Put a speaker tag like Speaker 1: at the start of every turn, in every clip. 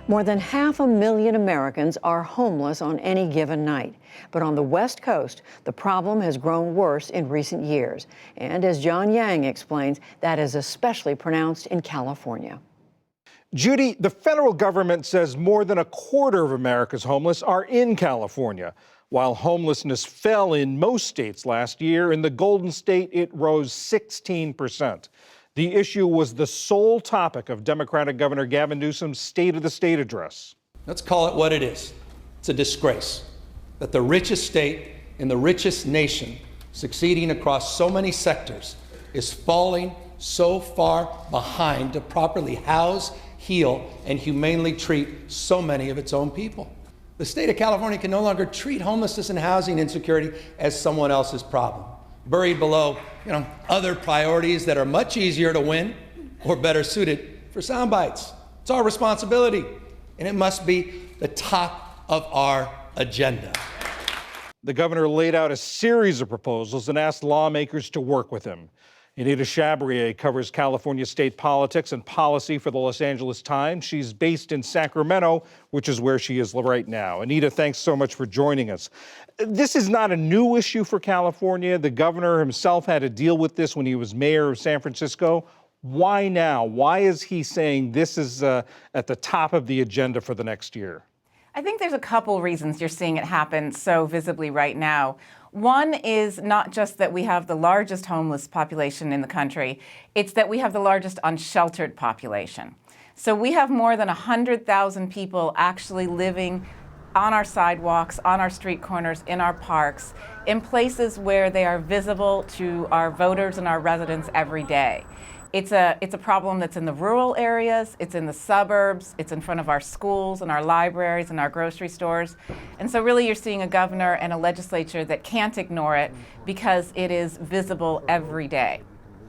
Speaker 1: More than 500,000 Americans are homeless on any given night. But on the West Coast, the problem has grown worse in recent years. And as John Yang explains, that is especially pronounced in California.
Speaker 2: Judy, the federal government says more than a quarter of America's homeless are in California. While homelessness fell in most states last year, in the Golden State it rose 16%. The issue was the sole topic of Democratic Governor Gavin Newsom's State of the State address.
Speaker 3: Let's call it what it is. It's a disgrace that the richest state in the richest nation, succeeding across so many sectors, is falling so far behind to properly house, heal, and humanely treat so many of its own people. The state of California can no longer treat homelessness and housing insecurity as someone else's problem, buried below, other priorities that are much easier to win or better suited for sound bites. It's our responsibility, and it must be the top of our agenda.
Speaker 2: The governor laid out a series of proposals and asked lawmakers to work with him. Anita Chabrier covers California state politics and policy for the Los Angeles Times. She's based in Sacramento, which is where she is right now. Anita, thanks so much for joining us. This is not a new issue for California. The governor himself had to deal with this when he was mayor of San Francisco. Why now? Why is he saying this is at the top of the agenda for the next year?
Speaker 4: I think there's a couple reasons you're seeing it happen so visibly right now. One is not just that we have the largest homeless population in the country, it's that we have the largest unsheltered population. So we have more than 100,000 people actually living on our sidewalks, on our street corners, in our parks, in places where they are visible to our voters and our residents every day. It's a problem that's in the rural areas, it's in the suburbs, it's in front of our schools and our libraries and our grocery stores. And so really you're seeing a governor and a legislature that can't ignore it because it is visible every day.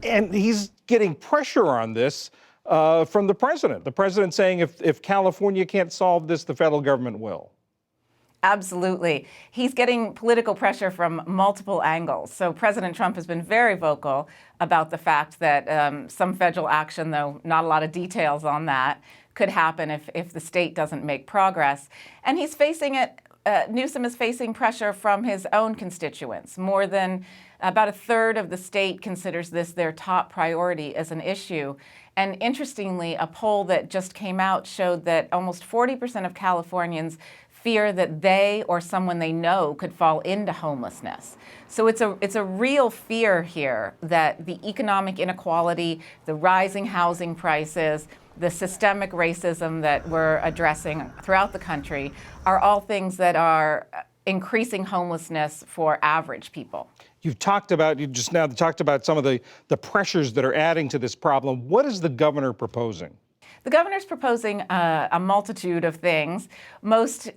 Speaker 2: And he's getting pressure on this from the president. The president saying if California can't solve this, the federal government will.
Speaker 4: Absolutely. He's getting political pressure from multiple angles. So President Trump has been very vocal about the fact that some federal action, though not a lot of details on that, could happen if the state doesn't make progress. And he's facing it, Newsom is facing pressure from his own constituents. More than about a third of the state considers this their top priority as an issue. And interestingly, a poll that just came out showed that almost 40% of Californians fear that they or someone they know could fall into homelessness. So it's a real fear here that the economic inequality, the rising housing prices, the systemic racism that we're addressing throughout the country are all things that are increasing homelessness for average people.
Speaker 2: You just now talked about some of the pressures that are adding to this problem. What is the governor proposing?
Speaker 4: The governor's proposing a multitude of things. Most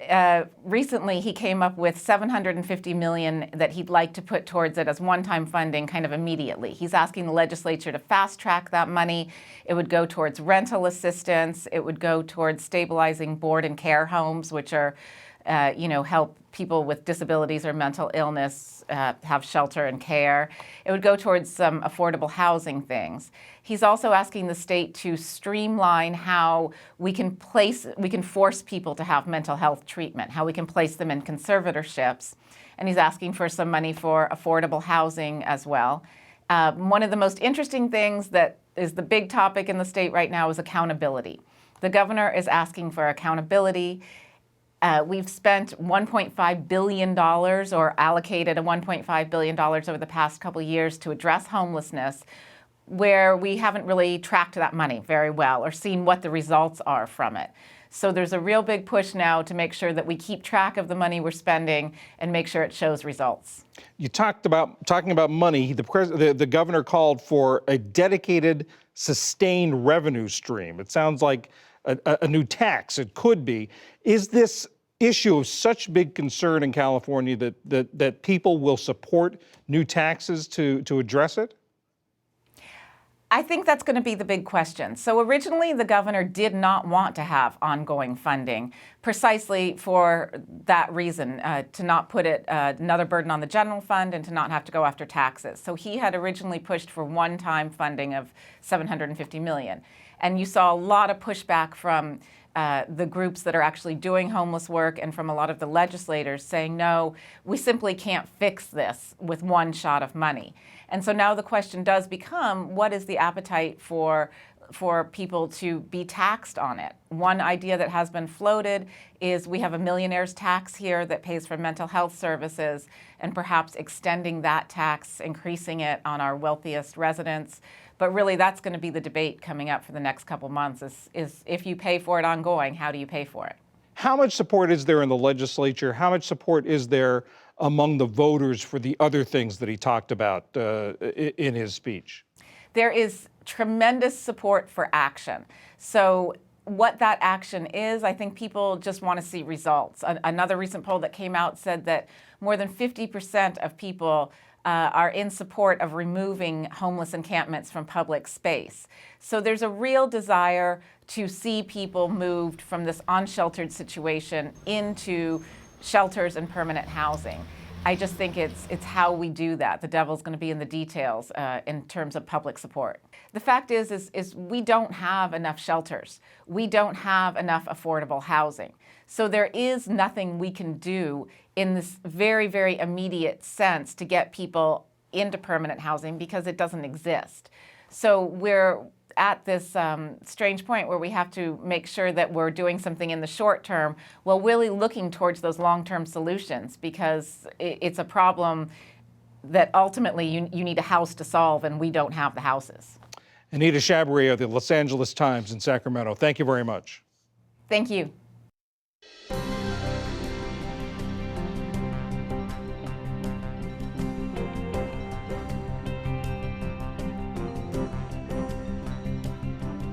Speaker 4: recently, he came up with $750 million that he'd like to put towards it as one-time funding kind of immediately. He's asking the legislature to fast-track that money. It would go towards rental assistance. It would go towards stabilizing board and care homes, which are, help people with disabilities or mental illness have shelter and care. It would go towards some affordable housing things. He's also asking the state to streamline how we can force people to have mental health treatment, how we can place them in conservatorships. And he's asking for some money for affordable housing as well. One of the most interesting things that is the big topic in the state right now is accountability. The governor is asking for accountability. We've spent $1.5 billion or allocated a $1.5 billion over the past couple of years to address homelessness, where we haven't really tracked that money very well or seen what the results are from it. So there's a real big push now to make sure that we keep track of the money we're spending and make sure it shows results.
Speaker 2: You talking about money. The governor called for a dedicated, sustained revenue stream. It sounds like a new tax. It could be. Is this issue of such big concern in California that people will support new taxes to address it?
Speaker 4: I think that's going to be the big question. So originally, the governor did not want to have ongoing funding, precisely for that reason, to not put another burden on the general fund and to not have to go after taxes. So he had originally pushed for one-time funding of $750 million. And you saw a lot of pushback from the groups that are actually doing homeless work and from a lot of the legislators saying, no, we simply can't fix this with one shot of money. And so now the question does become, what is the appetite for people to be taxed on it? One idea that has been floated is we have a millionaire's tax here that pays for mental health services, and perhaps extending that tax, increasing it on our wealthiest residents. But really, that's going to be the debate coming up for the next couple months is if you pay for it ongoing, how do you pay for it?
Speaker 2: How much support is there in the legislature? How much support is there among the voters for the other things that he talked about in his speech?
Speaker 4: There is tremendous support for action. So what that action is, I think people just want to see results. Another recent poll that came out said that more than 50% of people are in support of removing homeless encampments from public space. So there's a real desire to see people moved from this unsheltered situation into shelters and permanent housing. I just think it's how we do that. The devil's going to be in the details in terms of public support. The fact is we don't have enough shelters. We don't have enough affordable housing. So there is nothing we can do in this very, very immediate sense to get people into permanent housing because it doesn't exist. So we're at this strange point where we have to make sure that we're doing something in the short term while really looking towards those long-term solutions, because it's a problem that ultimately you need a house to solve, and we don't have the houses.
Speaker 2: Anita Chabrier of the Los Angeles Times in Sacramento, thank you very much.
Speaker 4: Thank you.